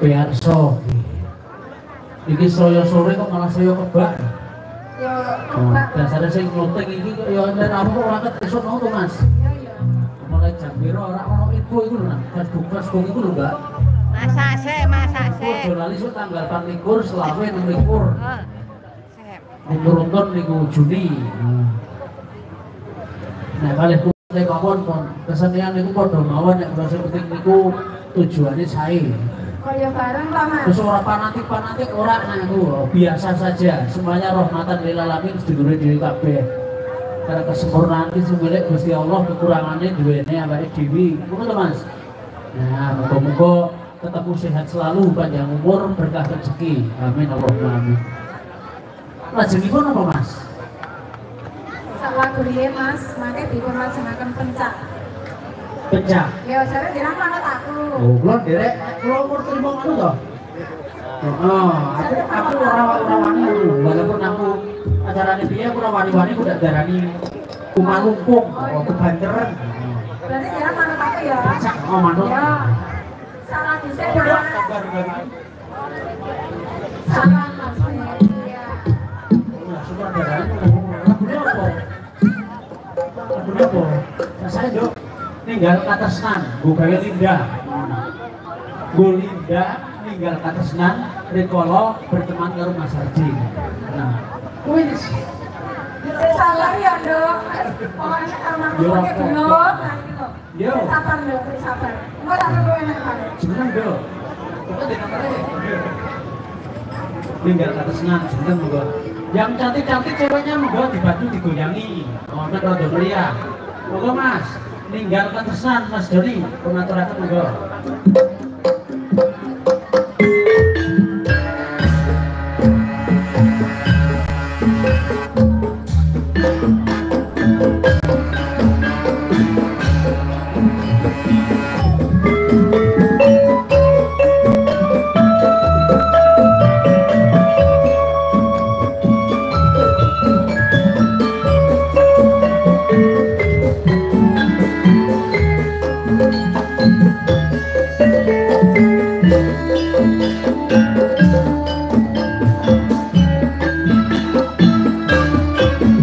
Arso iki saya sore kok malah saya kebak ya kebak dasarnya saya ngeluting ini kok ya enten aku ora ketesuk mau tuh Mas mulai jam piro ora ono ibu iku lho Facebook iku lho Mbak masak sik ojo lali sok tanggal 24 selawe 26 Nurunton niku Juni nah kalih kula mawon pon kesenian niku padha mawon nek kula penting niku tujuannya sae kaya bareng ta Mas. Terus ora fanatik ora nganggo, biasa saja. Semuanya rahmatan lil alamin sedulure dhewe kabeh. Karena kesempurnaan iki milik Gusti Allah, kekurangannya duwene awake dhewe. Ngono to Mas. Nah, muga-muga ketemu sehat selalu, panjang umur, berkah rezeki. Amin Allahumma amin. Lajengipun apa Mas? Salah griye Mas, mangke dipun lajengaken pencak. Pencak. Ya jare jenengan manut aku. Oh, kula derek kula umur 5 anu to. Aku ora wani walaupun aku acarane piye aku ora wani-wani kudu darani kumalumpung atau kebanteran. Berarti jenengan manut aku ya. Oh, manut. Ya. Salah dhisik ya. Salah Mas. Ya. Sudah darani apa? Saya dok ninggal katresnan, gue gawe Linda. Gue Linda ninggal katresnan, rikolo berteman karo Mas Hardi. Nah, wis. Saya salah ya, Dok. Pokoknya kalau Yo, pakai belum, nah ini kok. Yo. Sabar, Dok, sabar. Enggak tak perlu enak banget. Seneng, Dok. Kita di nomornya. Ninggal katresnan, seneng juga. Yang cantik-cantik ceweknya monggo dibantu digoyangi. Oh, nek rada meriah. Monggo Mas. Ninggal katresnan Mas Doni, pengaturaken monggo.